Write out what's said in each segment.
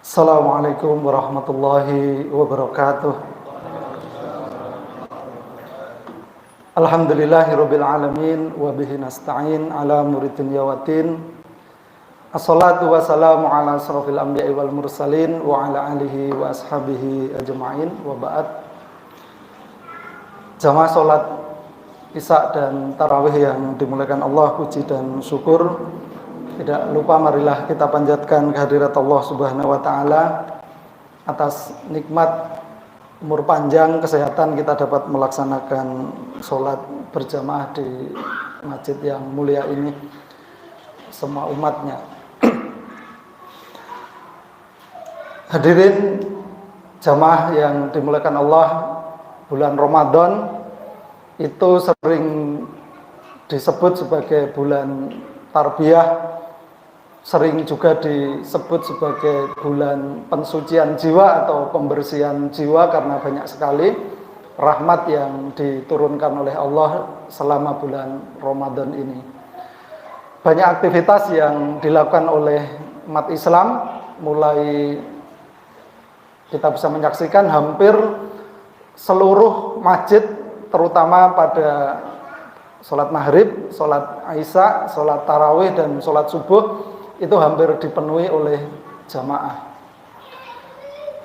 Assalamualaikum warahmatullahi wabarakatuh. Alhamdulillahirabbil alamin wa bihi nasta'in ala muridin yawatin. Assalatu wassalamu ala asrofil anbiya'i wal mursalin wa ala alihi wa ashabihi ajma'in wa ba'd. Jamaah salat Isya dan tarawih yang dimuliakan Allah, puji dan syukur. Tidak lupa marilah kita panjatkan kehadirat Allah Subhanahu wa taala atas nikmat umur panjang, kesehatan, kita dapat melaksanakan sholat berjamaah di masjid yang mulia ini semua umatnya. Hadirin jamaah yang dimuliakan Allah, bulan Ramadan itu sering disebut sebagai bulan tarbiyah, sering juga disebut sebagai bulan pensucian jiwa atau pembersihan jiwa, karena banyak sekali rahmat yang diturunkan oleh Allah selama bulan Ramadan ini. Banyak aktivitas yang dilakukan oleh umat Islam, mulai kita bisa menyaksikan hampir seluruh masjid, terutama pada sholat maghrib, sholat isya, sholat tarawih, dan sholat subuh, itu hampir dipenuhi oleh jamaah.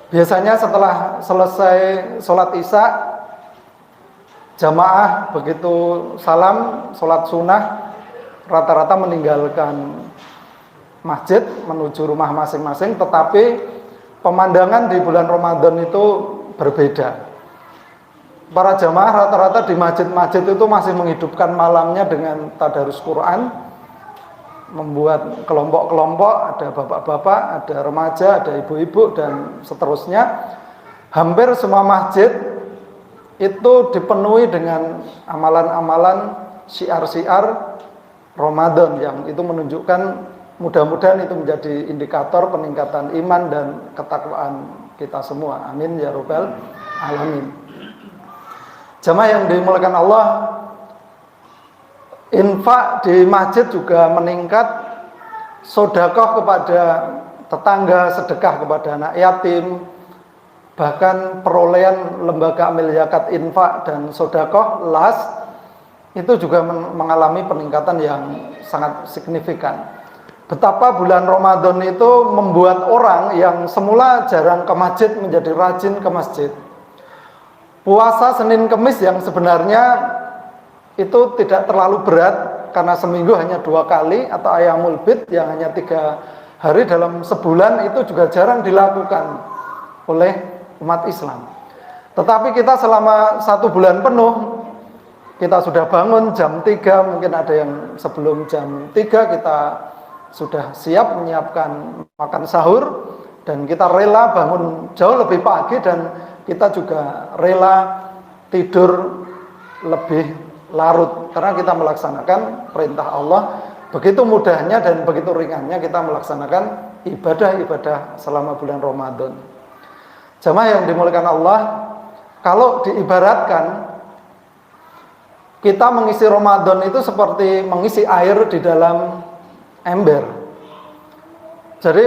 Biasanya setelah selesai sholat isya, jamaah begitu salam sholat sunnah rata-rata meninggalkan masjid menuju rumah masing-masing. Tetapi pemandangan di bulan Ramadan itu berbeda. Para jamaah rata-rata di masjid-masjid itu masih menghidupkan malamnya dengan tadarus Quran, membuat kelompok-kelompok, ada bapak-bapak, ada remaja, ada ibu-ibu, dan seterusnya. Hampir semua masjid itu dipenuhi dengan amalan-amalan, syiar-syiar Ramadan yang itu menunjukkan, mudah-mudahan itu menjadi indikator peningkatan iman dan ketakwaan kita semua. Amin ya rabbal alamin. Jamaah yang dimuliakan Allah, infak di masjid juga meningkat, sedekah kepada tetangga, sedekah kepada anak yatim, bahkan perolehan lembaga amil zakat, infak, dan sedekah LAS itu juga mengalami peningkatan yang sangat signifikan. Betapa bulan Ramadan itu membuat orang yang semula jarang ke masjid menjadi rajin ke masjid. Puasa Senin Kemis yang sebenarnya itu tidak terlalu berat, karena seminggu hanya 2 kali, atau Ayyamul Bid yang hanya 3 hari dalam sebulan, itu juga jarang dilakukan oleh umat Islam. Tetapi kita selama 1 bulan penuh, kita sudah bangun jam 3, mungkin ada yang sebelum jam 3 kita sudah siap menyiapkan makan sahur, dan kita rela bangun jauh lebih pagi, dan kita juga rela tidur lebih larut, karena kita melaksanakan perintah Allah. Begitu mudahnya dan begitu ringannya kita melaksanakan ibadah-ibadah selama bulan Ramadan. Jamaah yang dimuliakan Allah, kalau diibaratkan, kita mengisi Ramadan itu seperti mengisi air di dalam ember. Jadi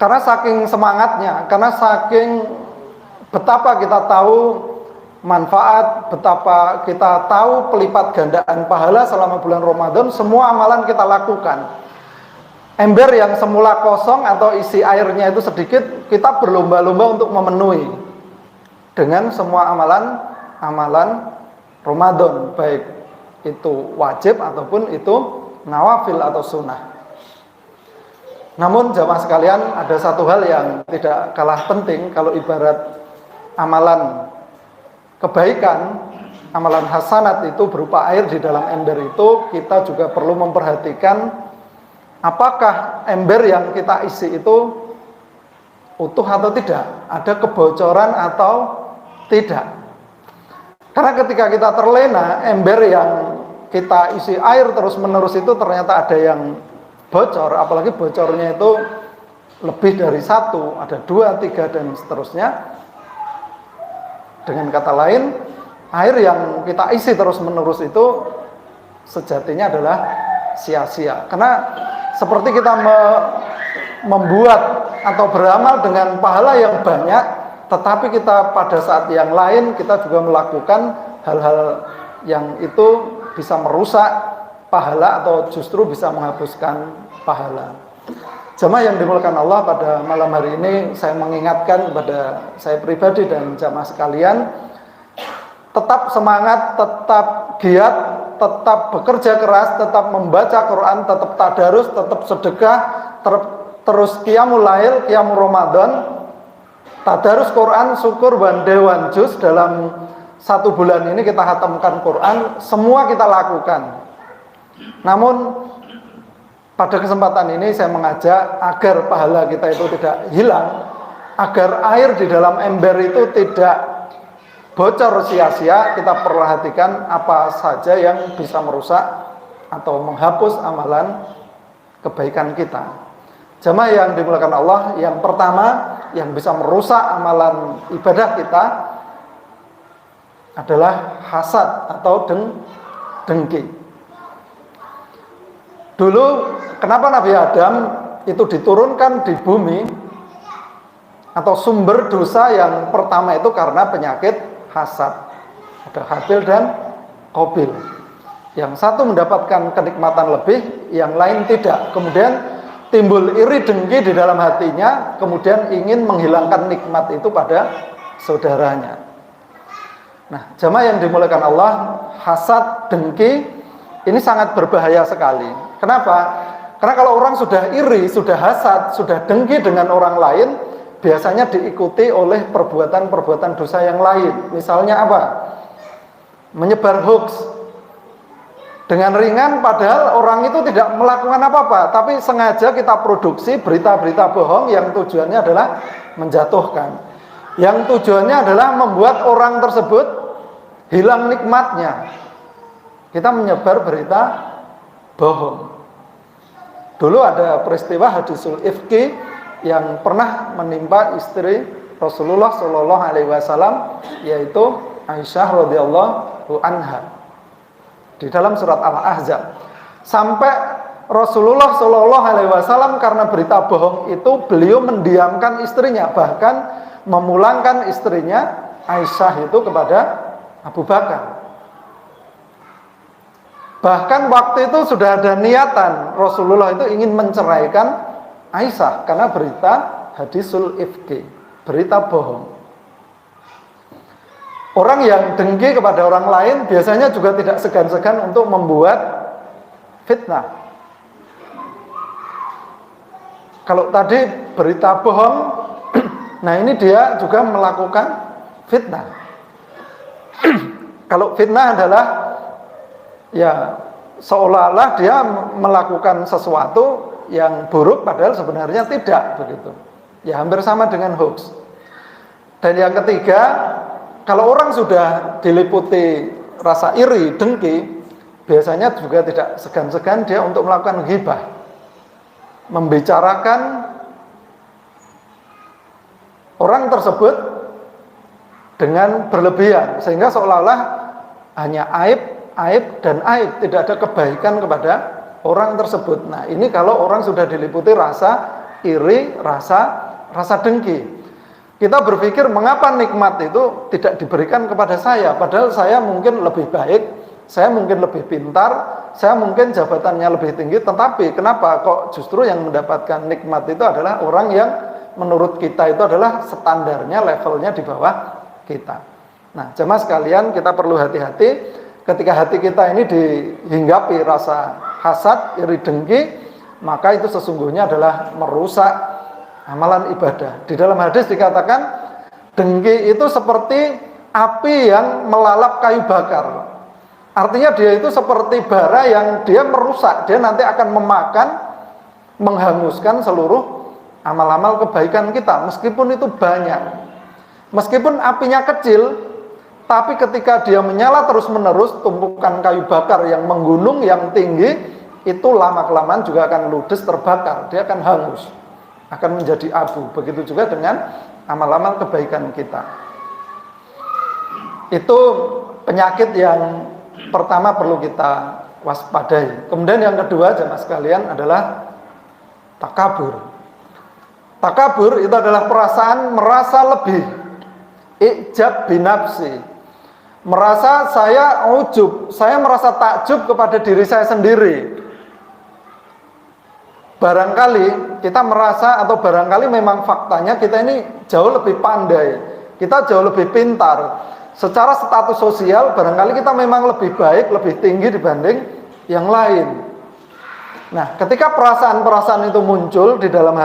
karena saking semangatnya, karena saking betapa kita tahu manfaat, betapa kita tahu pelipat gandaan pahala selama bulan Ramadan, semua amalan kita lakukan. Ember yang semula kosong atau isi airnya itu sedikit, kita berlomba-lomba untuk memenuhi dengan semua amalan Ramadan, baik itu wajib ataupun itu nawafil atau sunnah. Namun jamaah sekalian, ada satu hal yang tidak kalah penting. Kalau ibarat amalan kebaikan, amalan hasanat itu berupa air di dalam ember itu, kita juga perlu memperhatikan apakah ember yang kita isi itu utuh atau tidak, ada kebocoran atau tidak. Karena ketika kita terlena, ember yang kita isi air terus-menerus itu ternyata ada yang bocor, apalagi bocornya itu lebih dari 1, ada 2, 3, dan seterusnya. Dengan kata lain, air yang kita isi terus-menerus itu sejatinya adalah sia-sia. Karena seperti kita membuat atau beramal dengan pahala yang banyak, tetapi kita pada saat yang lain kita juga melakukan hal-hal yang itu bisa merusak pahala atau justru bisa menghapuskan pahala. Jamaah yang dimuliakan Allah, pada malam hari ini saya mengingatkan kepada saya pribadi dan jamaah sekalian, tetap semangat, tetap giat, tetap bekerja keras, tetap membaca Quran, tetap tadarus, tetap sedekah, terus qiyamul lail, qiyamul Ramadan, tadarus Quran, syukur wan dewan juz. Dalam 1 bulan ini kita khatamkan Quran, semua kita lakukan. Namun pada kesempatan ini saya mengajak agar pahala kita itu tidak hilang, agar air di dalam ember itu tidak bocor sia-sia. Kita perhatikan apa saja yang bisa merusak atau menghapus amalan kebaikan kita. Jamaah yang dimuliakan Allah, yang pertama yang bisa merusak amalan ibadah kita adalah hasad atau dengki. Dulu kenapa Nabi Adam itu diturunkan di bumi, atau sumber dosa yang pertama itu karena penyakit hasad. Ada Habil dan Qabil. Yang satu mendapatkan kenikmatan lebih, yang lain tidak. Kemudian timbul iri dengki di dalam hatinya, kemudian ingin menghilangkan nikmat itu pada saudaranya. Nah, jamaah yang dimuliakan Allah, hasad, dengki ini sangat berbahaya sekali. Kenapa? Karena kalau orang sudah iri, sudah hasad, sudah dengki dengan orang lain, biasanya diikuti oleh perbuatan-perbuatan dosa yang lain. Misalnya apa? Menyebar hoax dengan ringan, padahal orang itu tidak melakukan apa-apa, tapi sengaja kita produksi berita-berita bohong yang tujuannya adalah menjatuhkan, yang tujuannya adalah membuat orang tersebut hilang nikmatnya. Kita menyebar berita bohong. Dulu ada peristiwa hadisul ifki yang pernah menimpa istri Rasulullah Shallallahu Alaihi Wasallam, yaitu Aisyah radhiyallahu anha, di dalam surat Al-Ahzab. Sampai Rasulullah Shallallahu Alaihi Wasallam karena berita bohong itu beliau mendiamkan istrinya, bahkan memulangkan istrinya Aisyah itu kepada Abu Bakar. Bahkan waktu itu sudah ada niatan Rasulullah itu ingin menceraikan Aisyah karena berita hadisul ifki, berita bohong. Orang yang dengki kepada orang lain biasanya juga tidak segan-segan untuk membuat fitnah. Kalau tadi berita bohong, nah ini dia juga melakukan fitnah. Kalau fitnah adalah ya seolah-olah dia melakukan sesuatu yang buruk padahal sebenarnya tidak, begitu. Ya hampir sama dengan hoax. Dan yang ketiga, kalau orang sudah diliputi rasa iri, dengki, biasanya juga tidak segan-segan dia untuk melakukan ghibah, membicarakan orang tersebut dengan berlebihan, sehingga seolah-olah hanya aib dan aib, tidak ada kebaikan kepada orang tersebut. Nah, ini kalau orang sudah diliputi rasa iri, rasa dengki. Kita berpikir mengapa nikmat itu tidak diberikan kepada saya, padahal saya mungkin lebih baik, saya mungkin lebih pintar, saya mungkin jabatannya lebih tinggi, tetapi kenapa kok justru yang mendapatkan nikmat itu adalah orang yang menurut kita itu adalah standarnya, levelnya di bawah kita. Nah, jemaah sekalian, kita perlu hati-hati ketika hati kita ini dihinggapi rasa hasad, iri dengki, maka itu sesungguhnya adalah merusak amalan ibadah. Di dalam hadis dikatakan dengki itu seperti api yang melalap kayu bakar. Artinya dia itu seperti bara yang dia merusak, dia nanti akan memakan, menghanguskan seluruh amal-amal kebaikan kita, meskipun itu banyak. Meskipun apinya kecil, tapi ketika dia menyala terus-menerus, tumpukan kayu bakar yang menggunung, yang tinggi, itu lama-kelamaan juga akan ludes, terbakar, dia akan hangus, akan menjadi abu. Begitu juga dengan amal-amal kebaikan kita. Itu penyakit yang pertama perlu kita waspadai. Kemudian yang kedua, jemaah sekalian, adalah takabur. Takabur itu adalah perasaan merasa lebih, ijab binafsi, merasa saya ujub, saya merasa takjub kepada diri saya sendiri. Barangkali kita merasa, atau barangkali memang faktanya kita ini jauh lebih pandai, kita jauh lebih pintar. Secara status sosial barangkali kita memang lebih baik, lebih tinggi dibanding yang lain. Nah, ketika perasaan-perasaan itu muncul di dalam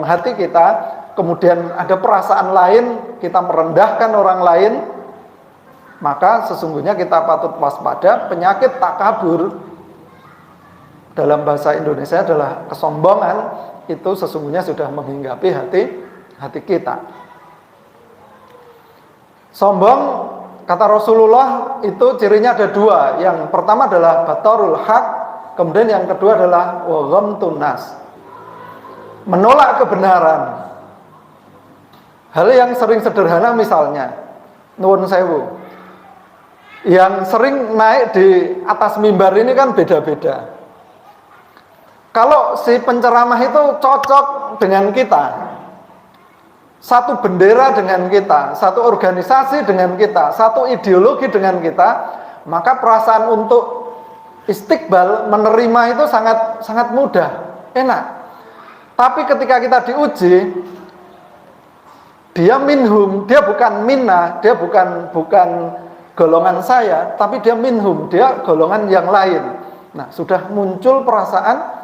hati kita, kemudian ada perasaan lain, kita merendahkan orang lain, maka sesungguhnya kita patut waspada. Penyakit takabur dalam bahasa Indonesia adalah kesombongan, itu sesungguhnya sudah menghinggapi hati kita. Sombong, kata Rasulullah, itu cirinya ada dua. Yang pertama adalah batarul haq, kemudian yang kedua adalah wa ghamtun nas, menolak kebenaran. Hal yang sering sederhana misalnya, nuwun sewu, yang sering naik di atas mimbar ini kan beda-beda. Kalau si penceramah itu cocok dengan kita, satu bendera dengan kita, satu organisasi dengan kita, satu ideologi dengan kita, maka perasaan untuk istiqbal, menerima itu sangat mudah, enak. Tapi ketika kita diuji, dia minhum, dia bukan minna, dia bukan golongan saya, tapi dia minhum, dia golongan yang lain. Nah, sudah muncul perasaan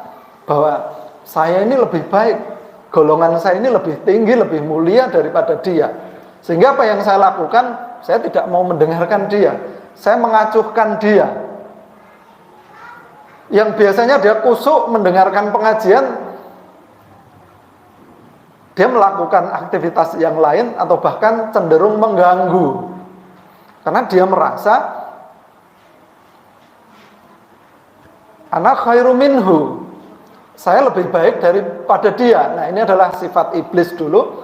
bahwa saya ini lebih baik, golongan saya ini lebih tinggi, lebih mulia daripada dia. Sehingga apa yang saya lakukan, saya tidak mau mendengarkan dia, saya mengacuhkan dia. Yang biasanya dia kusuk mendengarkan pengajian, dia melakukan aktivitas yang lain atau bahkan cenderung mengganggu. Karena dia merasa ana khairu minhu, saya lebih baik daripada dia. Nah, ini adalah sifat iblis dulu.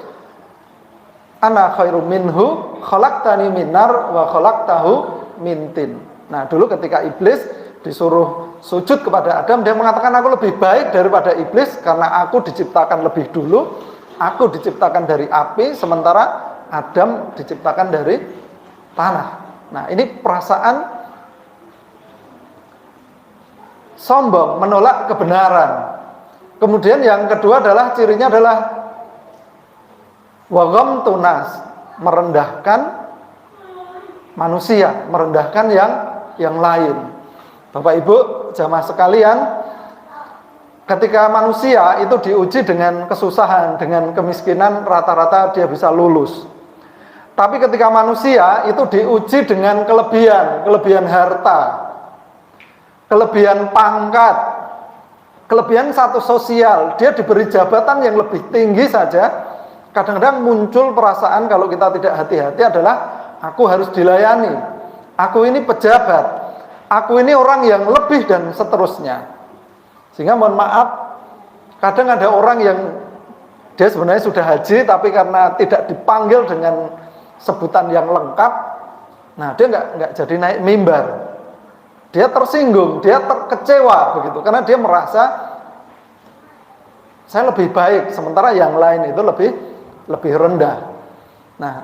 Ana khairu minhu, khalaqtani min nar wa khalaqtahu min tin. Nah, dulu ketika iblis disuruh sujud kepada Adam, dia mengatakan aku lebih baik daripada iblis karena aku diciptakan lebih dulu. Aku diciptakan dari api, sementara Adam diciptakan dari tanah. Nah, ini perasaan sombong, menolak kebenaran. Kemudian yang kedua adalah cirinya adalah wa ghamtun nas, merendahkan manusia, merendahkan yang lain. Bapak Ibu jamaah sekalian, ketika manusia itu diuji dengan kesusahan, dengan kemiskinan, rata-rata dia bisa lulus. Tapi ketika manusia itu diuji dengan kelebihan harta, kelebihan pangkat, kelebihan status sosial, dia diberi jabatan yang lebih tinggi saja, kadang-kadang muncul perasaan kalau kita tidak hati-hati adalah aku harus dilayani, aku ini pejabat, aku ini orang yang lebih dan seterusnya. Sehingga mohon maaf, kadang ada orang yang dia sebenarnya sudah haji, tapi karena tidak dipanggil dengan sebutan yang lengkap, nah dia nggak jadi naik mimbar. Dia tersinggung, dia terkecewa begitu, karena dia merasa saya lebih baik, sementara yang lain itu lebih rendah. Nah,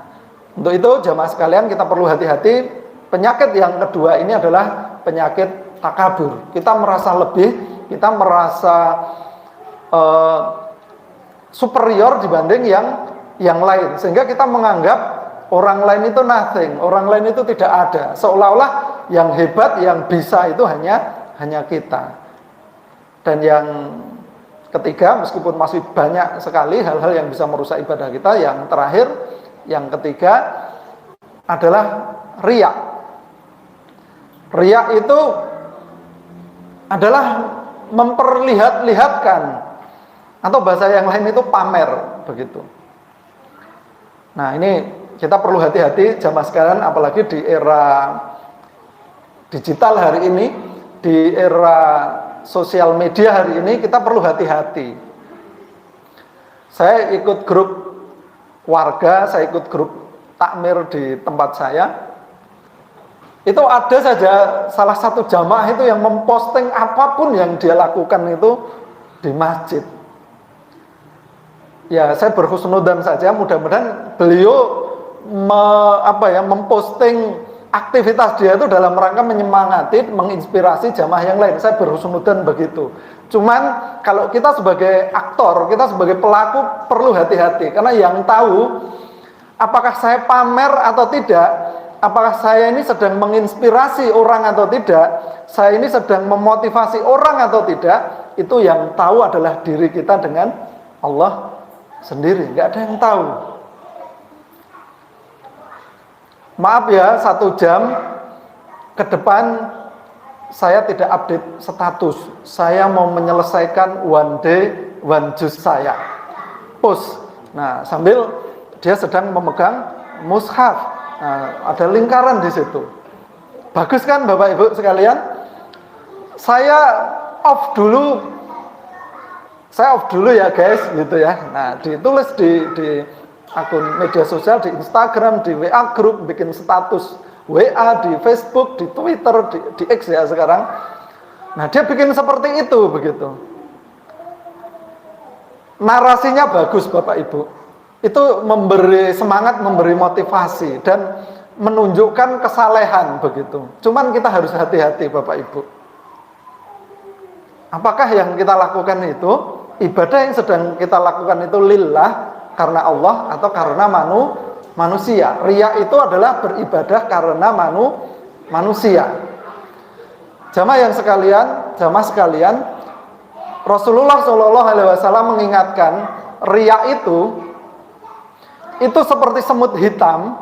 untuk itu jamaah sekalian kita perlu hati-hati. Penyakit yang kedua ini adalah penyakit takabur. Kita merasa lebih, kita merasa superior dibanding yang lain, sehingga kita menganggap orang lain itu nothing, orang lain itu tidak ada, seolah-olah yang hebat, yang bisa itu hanya kita. Dan yang ketiga, meskipun masih banyak sekali hal-hal yang bisa merusak ibadah kita, yang terakhir, yang ketiga adalah riya. Riya itu adalah memperlihat-lihatkan, atau bahasa yang lain itu pamer begitu. Nah, ini kita perlu hati-hati jamaah sekalian, apalagi di era digital hari ini, di era sosial media hari ini, kita perlu hati-hati. Saya ikut grup warga, saya ikut grup takmir di tempat saya. Itu ada saja salah satu jamaah itu yang memposting apapun yang dia lakukan itu di masjid. Ya, saya berhusnudzan saja, mudah-mudahan beliau memposting aktivitas dia itu dalam rangka menyemangati, menginspirasi jamaah yang lain. Saya berhusnudzan begitu. Cuman kalau kita sebagai aktor, kita sebagai pelaku perlu hati-hati, karena yang tahu apakah saya pamer atau tidak, apakah saya ini sedang menginspirasi orang atau tidak, saya ini sedang memotivasi orang atau tidak, itu yang tahu adalah diri kita dengan Allah sendiri, nggak ada yang tahu. Maaf ya, 1 jam ke depan saya tidak update status. Saya mau menyelesaikan one day, one juice saya. Post. Nah, sambil dia sedang memegang mushaf. Nah, ada lingkaran di situ. Bagus kan Bapak Ibu sekalian? Saya off dulu ya guys, gitu ya. Nah, ditulis di akun media sosial, di Instagram, di WA group, bikin status WA, di Facebook, di Twitter, di X ya sekarang. Nah, dia bikin seperti itu begitu. Narasinya bagus Bapak Ibu. Itu memberi semangat, memberi motivasi dan menunjukkan kesalehan begitu. Cuman kita harus hati-hati Bapak Ibu. Apakah yang kita lakukan itu ibadah yang sedang kita lakukan itu lillah, karena Allah atau karena manusia? Riya itu adalah beribadah karena manusia. Jamaah sekalian, Rasulullah SAW mengingatkan riya itu seperti semut hitam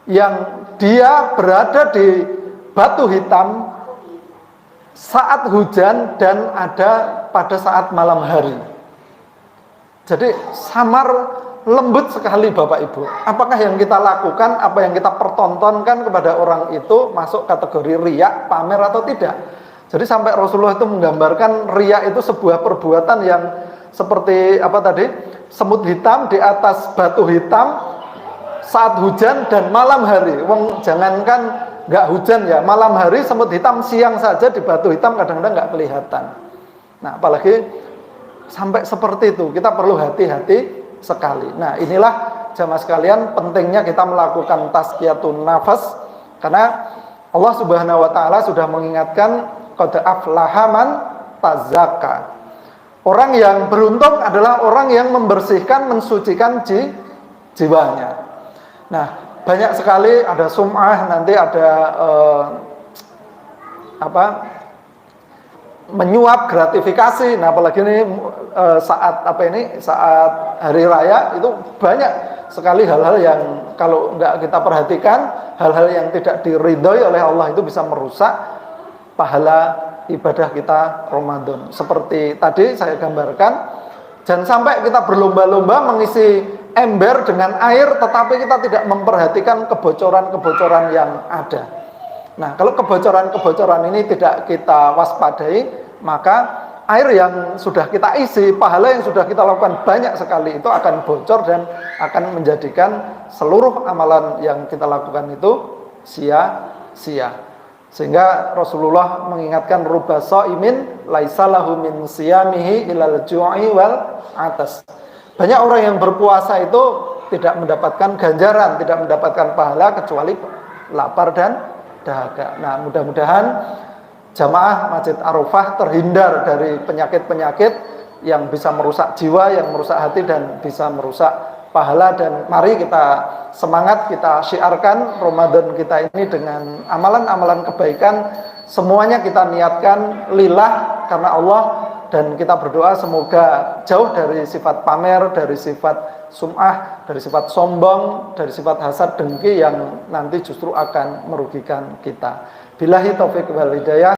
yang dia berada di batu hitam saat hujan dan ada pada saat malam hari. Jadi samar, lembut sekali Bapak Ibu. Apakah yang kita lakukan, apa yang kita pertontonkan kepada orang itu masuk kategori riya, pamer atau tidak? Jadi sampai Rasulullah itu menggambarkan riya itu sebuah perbuatan yang seperti semut hitam di atas batu hitam saat hujan dan malam hari. Jangankan nggak hujan ya, malam hari semut hitam, siang saja di batu hitam kadang-kadang nggak kelihatan. Nah, apalagi sampai seperti itu, kita perlu hati-hati sekali. Nah, inilah jamaah sekalian pentingnya kita melakukan tazkiyatun nafas, karena Allah Subhanahu wa taala sudah mengingatkan qad aflaha man tazakka. Orang yang beruntung adalah orang yang membersihkan, mensucikan jiwanya. Nah, banyak sekali ada sum'ah, nanti ada menyuap, gratifikasi. Nah, apalagi ini saat hari raya itu banyak sekali hal-hal yang kalau nggak kita perhatikan, hal-hal yang tidak diridhoi oleh Allah itu bisa merusak pahala ibadah kita Ramadan. Seperti tadi saya gambarkan, jangan sampai kita berlomba-lomba mengisi ember dengan air, tetapi kita tidak memperhatikan kebocoran-kebocoran yang ada. Nah, kalau kebocoran-kebocoran ini tidak kita waspadai, maka air yang sudah kita isi, pahala yang sudah kita lakukan banyak sekali, itu akan bocor dan akan menjadikan seluruh amalan yang kita lakukan itu sia-sia. Sehingga Rasulullah mengingatkan ruba shaimin laisa lahu min siyamihi ilal ju'i wal atas. Banyak orang yang berpuasa itu tidak mendapatkan ganjaran, tidak mendapatkan pahala kecuali lapar dan dahaga. Nah, mudah-mudahan jamaah Masjid Arafah terhindar dari penyakit-penyakit yang bisa merusak jiwa, yang merusak hati dan bisa merusak pahala. Dan mari kita semangat, kita syiarkan Ramadan kita ini dengan amalan-amalan kebaikan. Semuanya kita niatkan lillah karena Allah. Dan kita berdoa semoga jauh dari sifat pamer, dari sifat sum'ah, dari sifat sombong, dari sifat hasad, dengki yang nanti justru akan merugikan kita. Billahi taufiq wal hidayah.